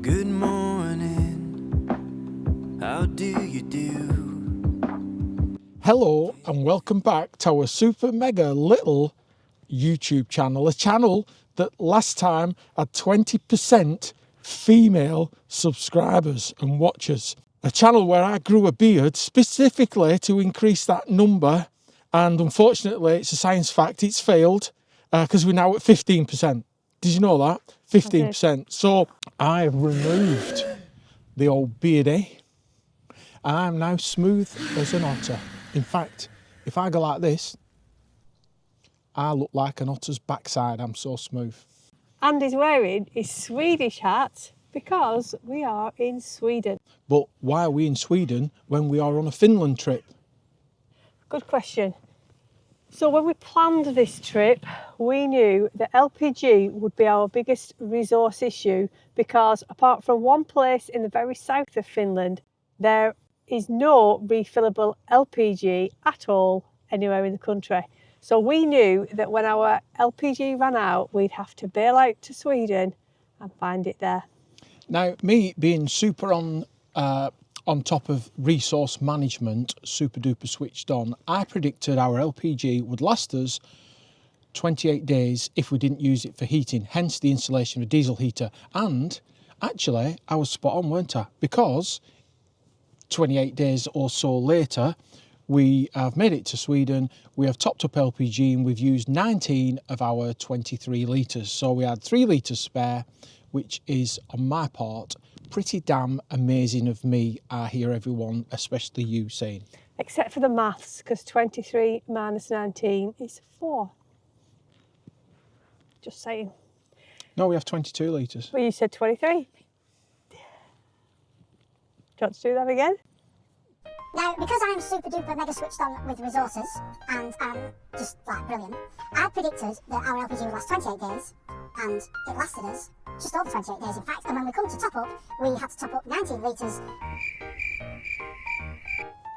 Good morning, how do you do? Hello and welcome back to our super mega little YouTube channel, a channel that last time had 20% female subscribers and watchers. A channel where I grew a beard specifically to increase that number, and unfortunately it's a science fact, it's failed because we're now at 15%. Did you know that? 15%. So I've removed the old beardy. I'm now smooth as an otter. In fact, if I go like this, I look like an otter's backside. I'm so smooth. Andy's wearing his Swedish hat because we are in Sweden. But why are we in Sweden when we are on a Finland trip? Good question. So when we planned this trip, we knew that LPG would be our biggest resource issue because apart from one place in the very south of Finland, there is no refillable LPG at all anywhere in the country. So we knew that when our LPG ran out, we'd have to bail out to Sweden and find it there. Now, me being super on top of resource management, super duper switched on, I predicted our LPG would last us 28 days if we didn't use it for heating, hence the installation of a diesel heater. And actually, I was spot on, weren't I? Because 28 days or so later, we have made it to Sweden, we have topped up LPG and we've used 19 of our 23 litres. So we had 3 litres spare, which is, on my part, pretty damn amazing of me. I hear everyone, especially you, saying. Except for the maths, because 23 minus 19 is 4. Just saying. No, we have 22 litres. Well, you said 23. Do you want to do that again? Now, because I'm super duper mega switched on with resources and I'm just like brilliant, I predicted that our LPG would last 28 days and it lasted us just over 28 days in fact, and when we come to top up, we had to top up 19 litres.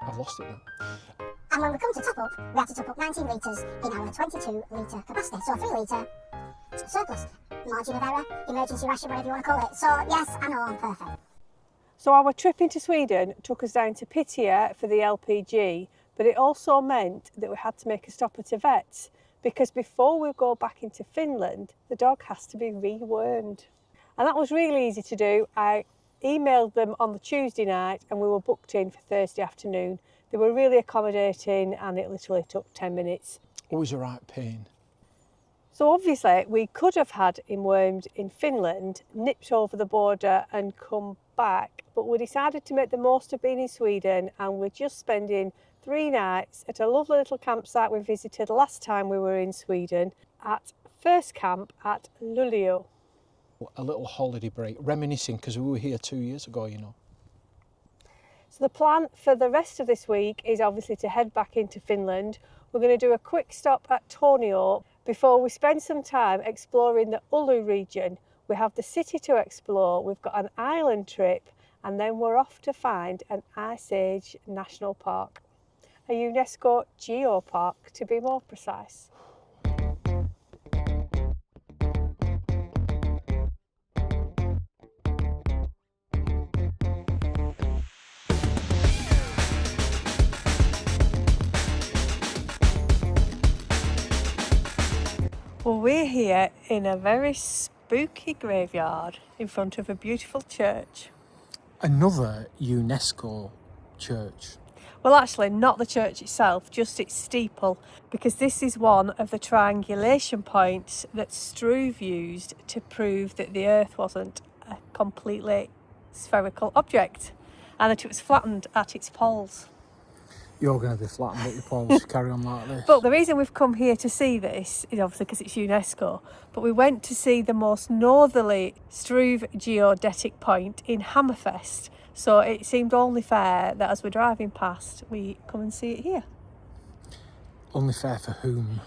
I've lost it now. And when we come to top up, we had to top up 19 litres in our 22 litre capacity, so 3 litre surplus, margin of error, emergency ration, whatever you want to call it. So yes, I know I'm perfect. So our trip into Sweden took us down to Pittia for the LPG, but it also meant that we had to make a stop at a vet's because before we go back into Finland, the dog has to be rewormed. And that was really easy to do. I emailed them on the Tuesday night and we were booked in for Thursday afternoon. They were really accommodating and it literally took 10 minutes. Always a right pain. So obviously we could have had him wormed in Finland, nipped over the border and come back, but we decided to make the most of being in Sweden and we're just spending 3 nights at a lovely little campsite we visited last time we were in Sweden at first camp at Luleå. A little holiday break, reminiscing because we were here 2 years ago, you know. So the plan for the rest of this week is obviously to head back into Finland. We're going to do a quick stop at Tornio before we spend some time exploring the Oulu region. We have the city to explore, we've got an island trip, and then we're off to find an Ice Age National Park. A UNESCO geopark, to be more precise. Well, we're here in a very spooky graveyard in front of a beautiful church. Another UNESCO church. Well, actually, not the church itself, just its steeple, because this is one of the triangulation points that Struve used to prove that the Earth wasn't a completely spherical object and that it was flattened at its poles. You're going to be flattened at your poles, carry on like this. But the reason we've come here to see this is obviously because it's UNESCO, but we went to see the most northerly Struve geodetic point in Hammerfest. So it seemed only fair that as we're driving past, we come and see it here. Only fair for whom?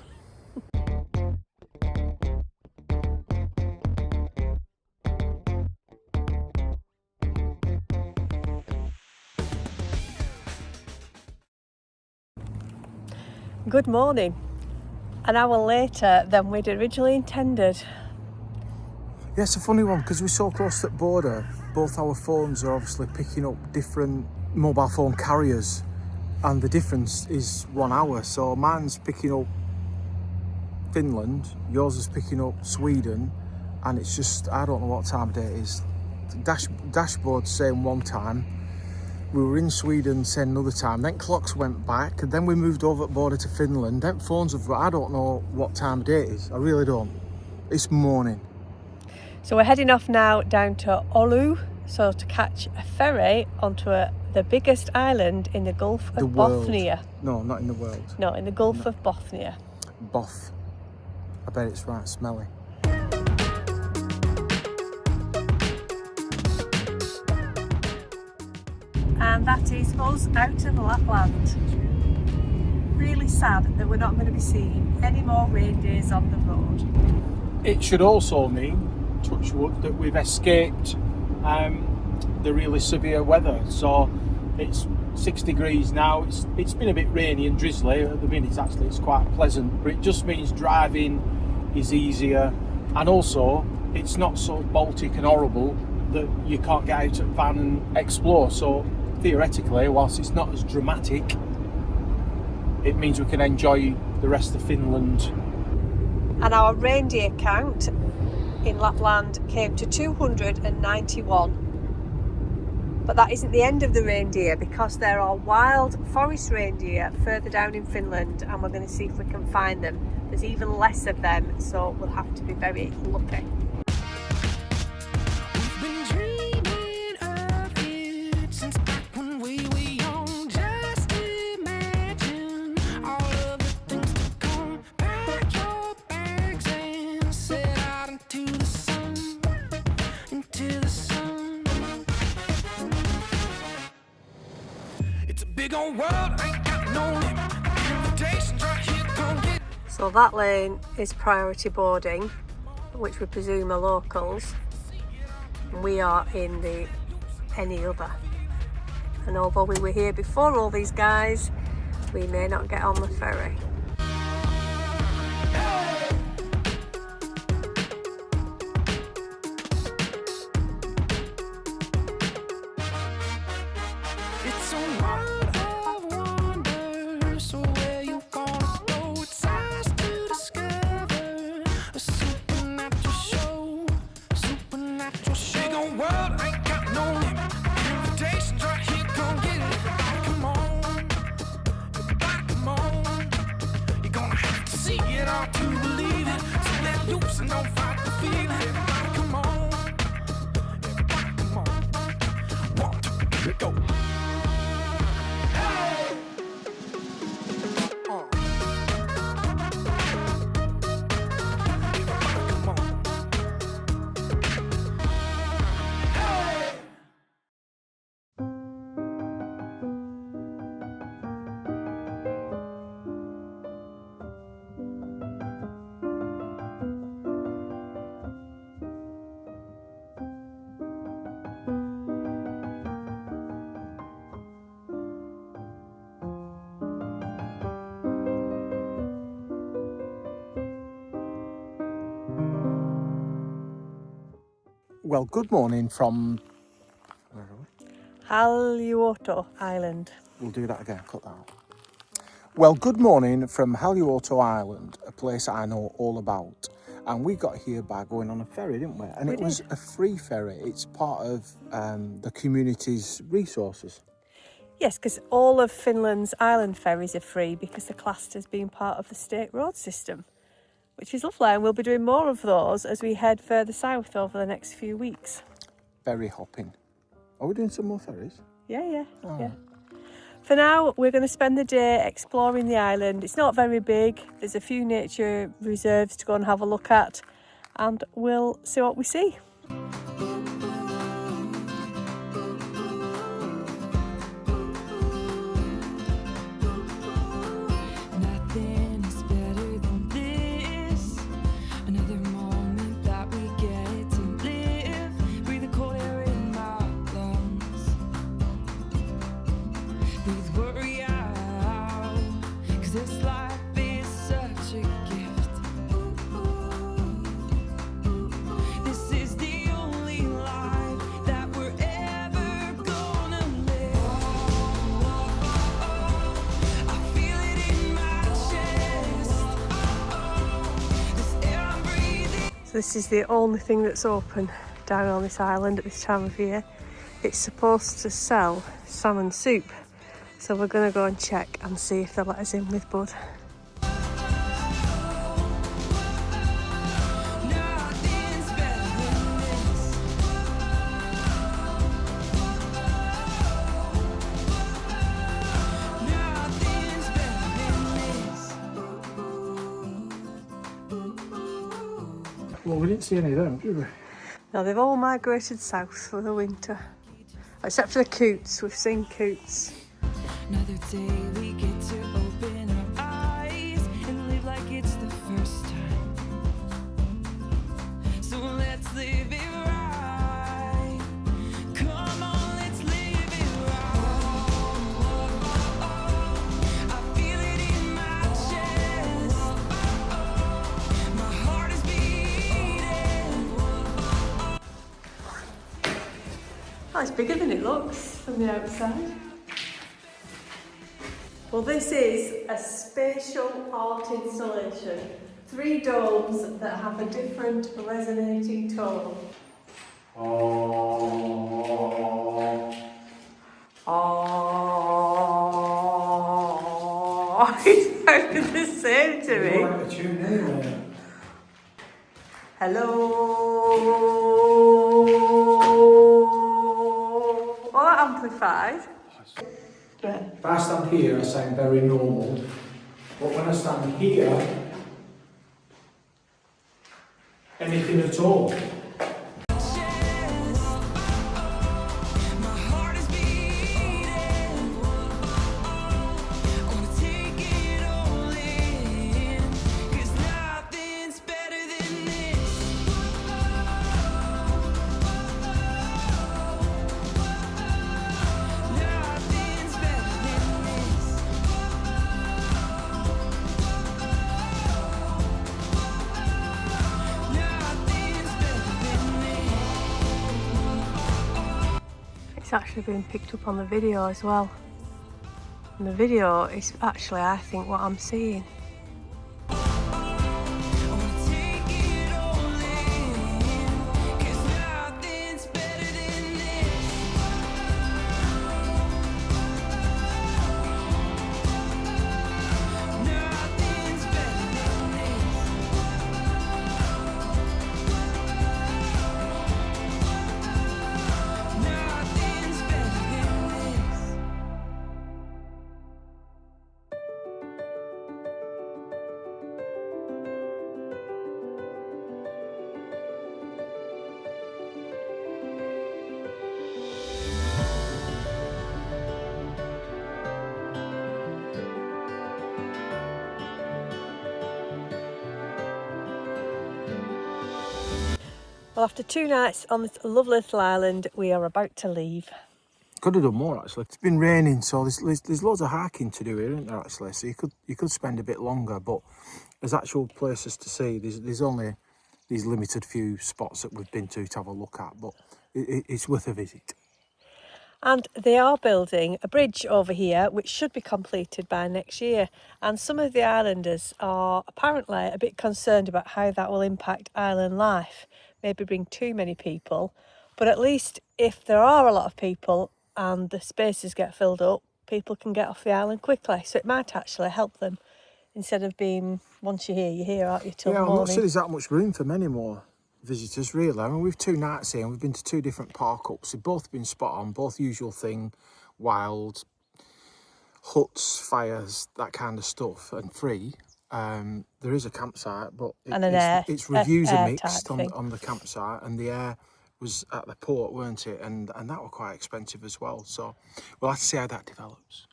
Good morning. An hour later than we'd originally intended. Yeah, it's a funny one because we're so close to the border. Both our phones are obviously picking up different mobile phone carriers, and the difference is 1 hour. So mine's picking up Finland, yours is picking up Sweden, and it's just, I don't know what time of day it is. The dashboard's saying one time, we were in Sweden saying another time, then clocks went back, and then we moved over the border to Finland. Then phones have, I don't know what time of day it is, I really don't. It's morning. So we're heading off now down to Oulu, so to catch a ferry onto the biggest island in the Gulf of Bothnia. No, not in the world. No, in the Gulf of Bothnia. Both. I bet it's right smelly. And that is us out of Lapland. Really sad that we're not going to be seeing any more reindeers on the road. It should also mean, touch wood, that we've escaped the really severe weather. So it's 6 degrees now. It's been a bit rainy and drizzly at the minute. Actually, it's quite pleasant, but it just means driving is easier, and also it's not so Baltic and horrible that you can't get out of van and explore. So theoretically, whilst it's not as dramatic, it means we can enjoy the rest of Finland. And our reindeer count in Lapland came to 291. But that isn't the end of the reindeer, because there are wild forest reindeer further down in Finland, and we're going to see if we can find them. There's even less of them, so we'll have to be very lucky. So that lane is priority boarding, which we presume are locals. We are in the any other. And although we were here before all these guys, we may not get on the ferry. Well, good morning from, where are we? Hailuoto Island. We'll do that again, cut that out. Well, good morning from Hailuoto Island, a place I know all about. And we got here by going on a ferry, didn't we? And it was a free ferry. It's part of the community's resources. Yes, because all of Finland's island ferries are free because they're classed as being part of the state road system, which is lovely, and we'll be doing more of those as we head further south over the next few weeks. Ferry hopping. Are we doing some more ferries? Yeah. For now, we're going to spend the day exploring the island. It's not very big. There's a few nature reserves to go and have a look at, and we'll see what we see. This is This is the only thing that's open down on this island at this time of year. It's supposed to sell salmon soup, so we're going to go and check and see if they'll let us in with Bud. Well, we didn't see any of them, did we? Now they've all migrated south for the winter, except for the coots. We've seen coots. Another day we get to open our eyes and live like it's the first time. So let's live it right. Come on, let's live it right. I feel it in my chest. My heart is beating. Oh, it's bigger than it looks from the outside. Well, this is a spatial art installation. 3 domes that have a different resonating tone. Oh, it sounded the same to me. Like the tune anyway. Hello. All that amplified. If I stand here, I sound very normal. But when I stand here, anything at all. My heart is beating. Wanna take it all in, 'cause nothing's better than this. Nothing's better than this. Nothing's better than this. It's actually been picked up on the video as well. And the video is actually, I think, what I'm seeing. I wanna take it all in, 'cause nothing's better than this. Nothing's better than this. Nothing's better than this. Well, after 2 nights on this lovely little island, we are about to leave. Could have done more actually. It's been raining, so there's loads of hiking to do here, isn't there? Actually, so you could spend a bit longer, but there's actual places to see. There's only these limited few spots that we've been to have a look at, but it's worth a visit. And they are building a bridge over here, which should be completed by next year. And some of the islanders are apparently a bit concerned about how that will impact island life. Maybe bring too many people. But at least if there are a lot of people and the spaces get filled up, people can get off the island quickly. So it might actually help them instead of being, once you're here, aren't you, till Yeah, I'm morning. not sure there's that much room for many more visitors, really. I mean, we've 2 nights here and we've been to 2 different park ups. They've both been spot on, both usual thing, wild, huts, fires, that kind of stuff, and free. There is a campsite, but its reviews are mixed on the campsite, and the air was at the port, weren't it? And that were quite expensive as well. So we'll have to see how that develops.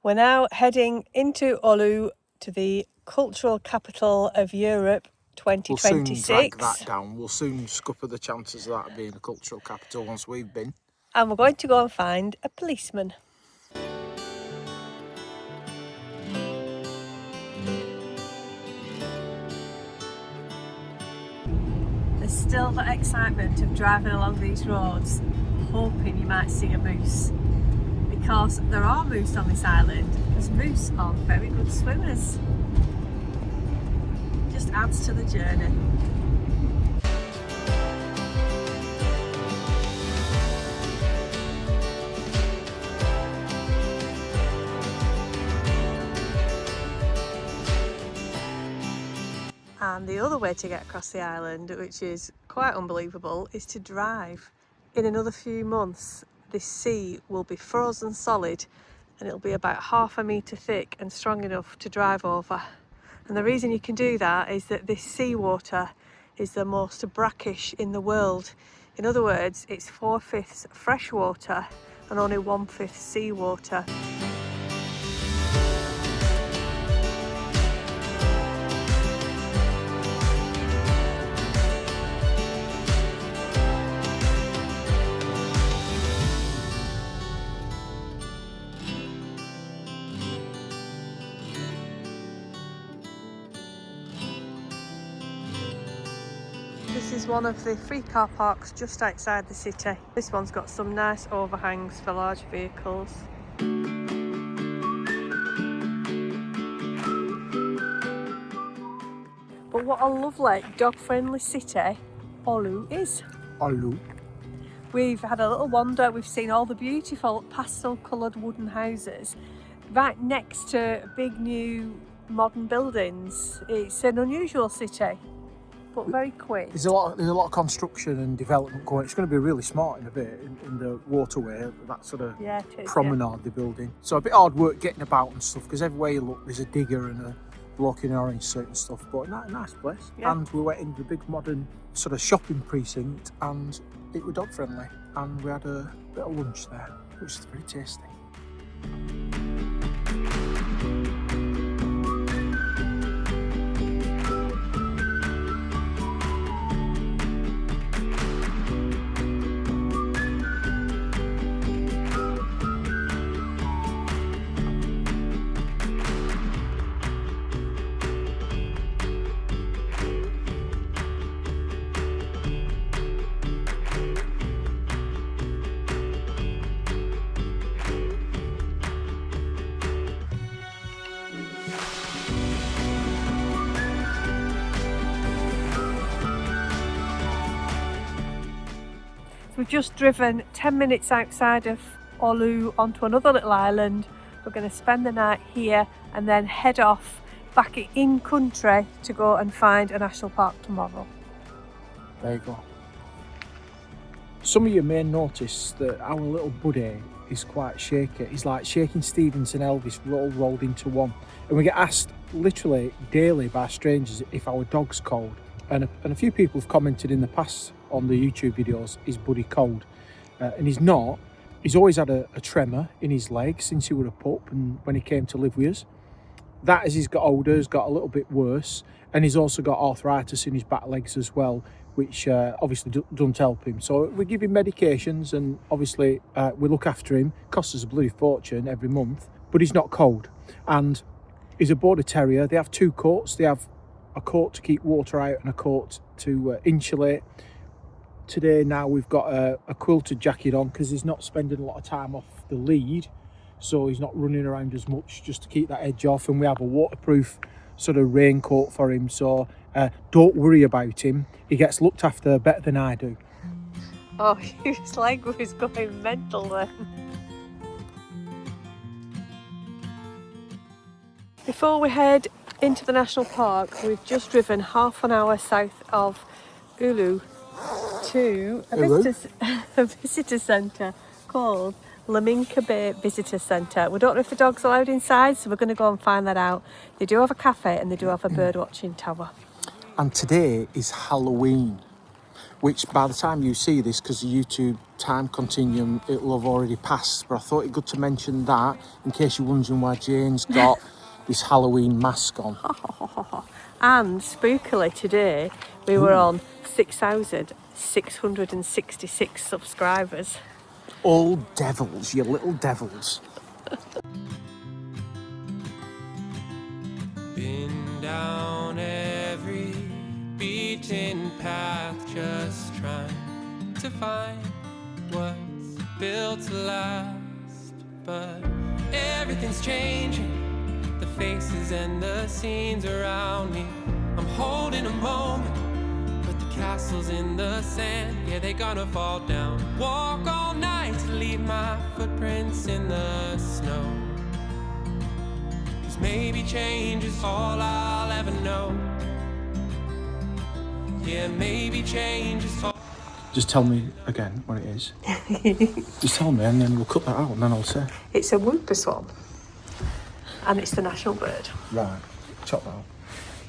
We're now heading into Oulu, to the cultural capital of Europe, 2026. We'll soon drag that down. We'll soon scupper the chances of that being a cultural capital once we've been. And we're going to go and find a policeman. There's still the excitement of driving along these roads, hoping you might see a moose. Because there are moose on this island, as moose are very good swimmers. Just adds to the journey. And the other way to get across the island, which is quite unbelievable, is to drive. In another few months, this sea will be frozen solid and it'll be about 1/2 metre thick and strong enough to drive over. And the reason you can do that is that this seawater is the most brackish in the world. In other words, it's 4/5 fresh water and only 1/5 seawater. This is one of the free car parks just outside the city. This one's got some nice overhangs for large vehicles. But what a lovely dog-friendly city Oulu is. Oulu. We've had a little wander, we've seen all the beautiful pastel-coloured wooden houses right next to big new modern buildings. It's an unusual city, but very quick. There's a lot of construction and development going. It's going to be really smart in a bit in the waterway, that sort of promenade they're building. So a bit hard work getting about and stuff, because everywhere you look there's a digger and a bloke in an orange suit and stuff, but nice place. Yeah. And we went into the big modern sort of shopping precinct and it was dog friendly, and we had a bit of lunch there, which is pretty tasty. We've just driven 10 minutes outside of Oulu onto another little island. We're going to spend the night here and then head off back in country to go and find a national park tomorrow. There you go. Some of you may notice that our little buddy is quite shaky. He's like Shaking Stevens and Elvis all rolled into one. And we get asked literally daily by strangers if our dog's cold. And a few people have commented in the past on the YouTube videos, is Buddy cold? And he's not. He's always had a tremor in his leg since he was a pup and when he came to live with us. That, as he's got older, has got a little bit worse. And he's also got arthritis in his back legs as well, which obviously doesn't help him. So we give him medications and obviously we look after him. Costs us a bloody fortune every month, but he's not cold. And he's a border terrier. They have two coats. They have a coat to keep water out and a coat to insulate. Today now we've got a quilted jacket on because he's not spending a lot of time off the lead, so he's not running around as much, just to keep that edge off. And we have a waterproof sort of raincoat for him, so don't worry about him. He gets looked after better than I do. Oh, his leg was going mental then. Before we head into the national park, we've just driven half an hour south of Oulu to a visitor centre called Laminka Bay Visitor Centre. We don't know if the dog's allowed inside, so we're going to go and find that out. They do have a cafe and they do have a bird watching tower. And today is Halloween, which by the time you see this, because the YouTube time continuum, it'll have already passed. But I thought it good to mention that in case you're wondering why Jane's got this Halloween mask on. And spookily today, we were on 6,666 subscribers. All devils, you little devils. Been down every beaten path, just trying to find what's built to last. But everything's changing, the faces and the scenes around me. I'm holding a moment, but the castles in the sand, yeah, they're gonna fall down. Walk all night to leave my footprints in the snow. 'Cause maybe change is all I'll ever know. Yeah, maybe change is all. Just tell me again what it is. Just tell me and then we'll cut that out and then I'll say. It's a whooper swan. And it's the national bird. Right, chop that out.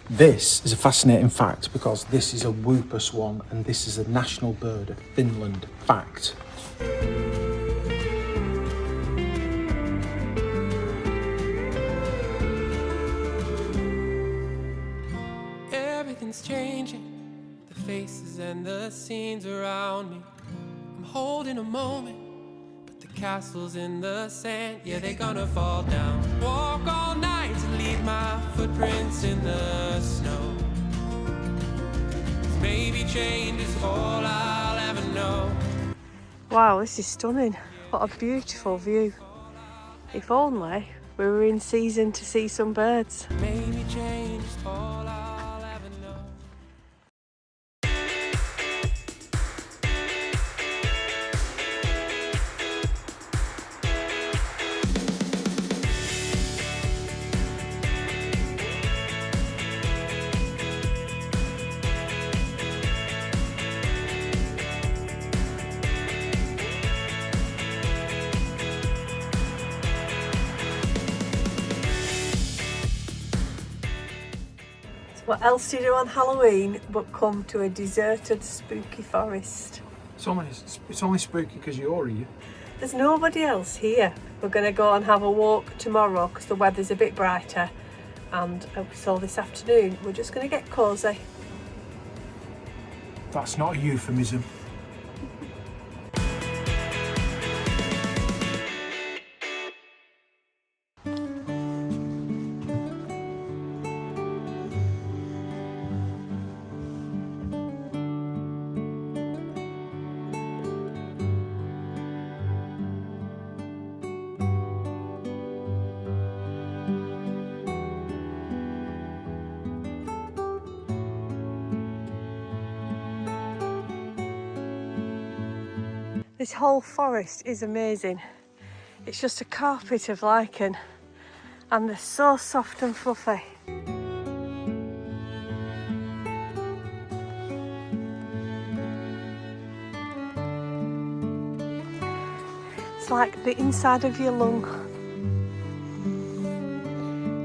This is a fascinating fact because this is a whooper swan and this is a national bird of Finland. Fact. Everything's changing, the faces and the scenes around me. I'm holding a moment, but the castles in the sand, yeah, they're gonna fall down. Walk all night to leave my footprints in the snow. Maybe change is all I'll ever know. Wow, this is stunning. What a beautiful view. If only we were in season to see some birds. Maybe change is all I'll ever know. What else do you do on Halloween but come to a deserted, spooky forest? It's only spooky because you're here. There's nobody else here. We're going to go and have a walk tomorrow because the weather's a bit brighter. And so this afternoon, we're just going to get cosy. That's not a euphemism. This whole forest is amazing. It's just a carpet of lichen and they're so soft and fluffy. It's like the inside of your lung.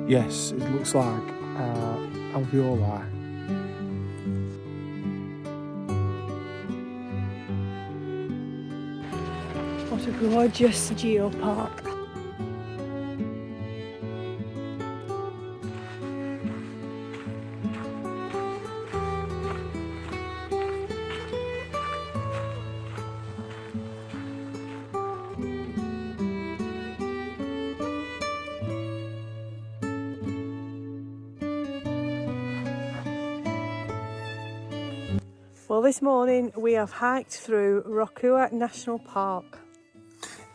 Yes, it looks like alveoli. What a gorgeous geopark. Well, this morning we have hiked through Rokua National Park.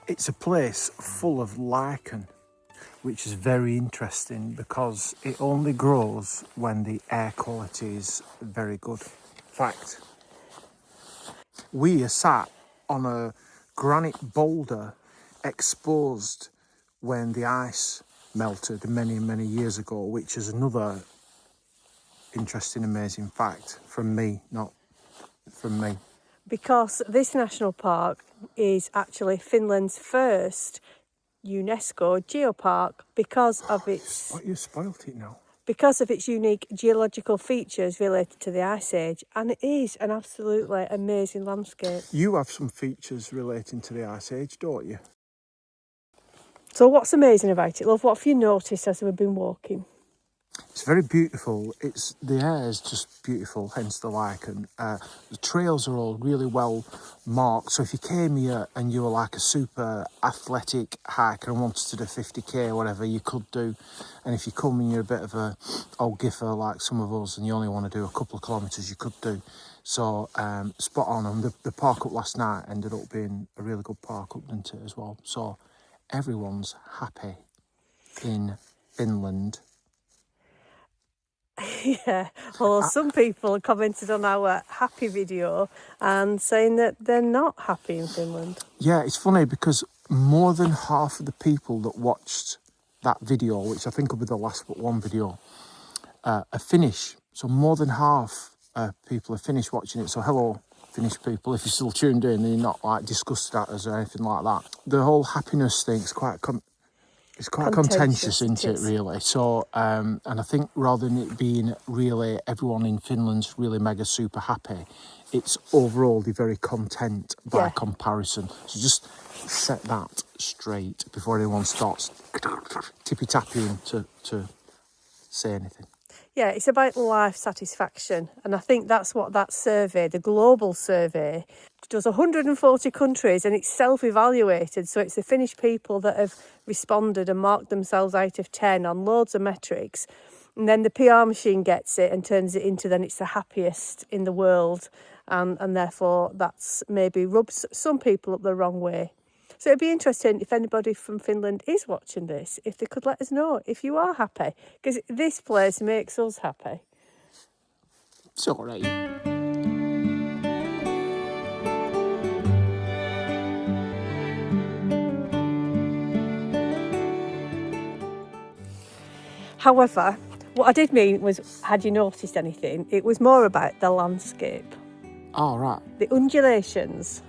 It's a place full of lichen, which is very interesting because it only grows when the air quality is very good. Fact. We are sat on a granite boulder exposed when the ice melted many, many years ago, which is another interesting, amazing fact from me, not from me. Because this national park is actually Finland's first UNESCO geopark because of its What, you spoilt it now? because of its unique geological features related to the Ice Age, and it is an absolutely amazing landscape. You have some features relating to the Ice Age, don't you? So what's amazing about it, love? What have you noticed as we've been walking? It's very beautiful. The air is just beautiful, hence the lichen. The trails are all really well marked. So if you came here and you were like a super athletic hiker and wanted to do 50k or whatever, you could do. And if you come and you're a bit of a old giffer like some of us and you only want to do a couple of kilometres, you could do. So spot on. And the park up last night ended up being a really good park up, didn't it, as well? So everyone's happy in Finland. Yeah, although some people have commented on our happy video and saying that they're not happy in Finland. Yeah, it's funny because more than half of the people that watched that video, which I think will be the last but one video, are Finnish. So more than half people are Finnish watching it. So hello, Finnish people, if you're still tuned in and you're not like disgusted at us or anything like that. The whole happiness thing is quite contentious, isn't it, really? So, and I think rather than it being really everyone in Finland's really mega super happy, it's overall they're very content by comparison. So just set that straight before anyone starts tippy-tapping to say anything. Yeah, it's about life satisfaction. And I think that's what that survey, the global survey, does 140 countries and it's self-evaluated. So it's the Finnish people that have responded and marked themselves out of 10 on loads of metrics. And then the PR machine gets it and turns it into then it's the happiest in the world. And therefore that's maybe rubs some people up the wrong way. So it'd be interesting if anybody from Finland is watching this, if they could let us know if you are happy, because this place makes us happy. It's all right. However, what I did mean was, had you noticed anything? It was more about the landscape. Oh, right. The undulations.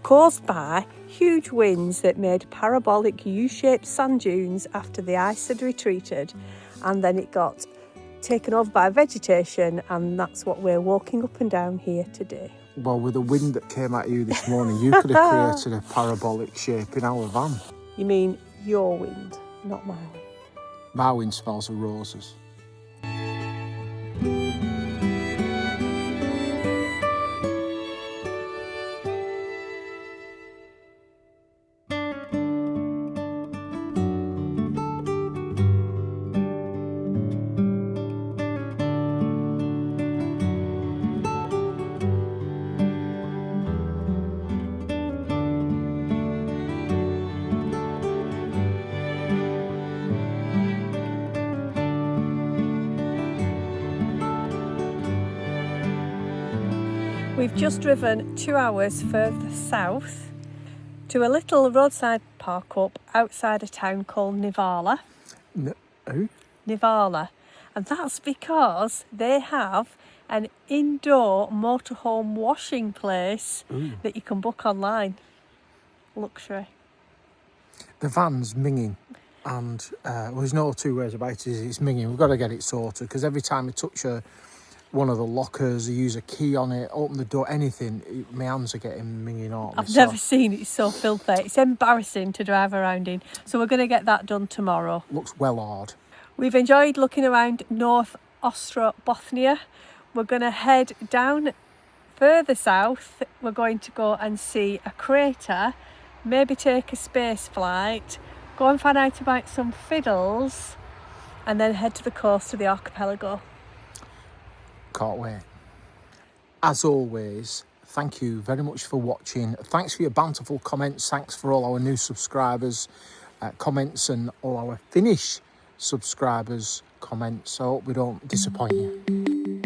Caused by huge winds that made parabolic U-shaped sand dunes after the ice had retreated, and then it got taken over by vegetation, and that's what we're walking up and down here today. Well, with the wind that came at you this morning, you could have created a parabolic shape in our van. You mean your wind, not my wind. My wind smells of roses. We've just driven 2 hours further south to a little roadside park up outside a town called Nivala. Who? Nivala. And that's because they have an indoor motorhome washing place that you can book online. Luxury. The van's minging. And there's no two ways about it, it's minging. We've got to get it sorted because every time we touch one of the lockers, you use a key on it, open the door, anything, my hands are getting minging on. I've never seen it so filthy. It's embarrassing to drive around in. So we're going to get that done tomorrow. Looks well hard. We've enjoyed looking around North Ostrobothnia. We're going to head down further south. We're going to go and see a crater, maybe take a space flight, go and find out about some fiddles, and then head to the coast of the archipelago. Can't wait. As always, thank you very much for watching. Thanks for your bountiful comments. Thanks for all our new subscribers' comments and all our Finnish subscribers' comments. I hope we don't disappoint you.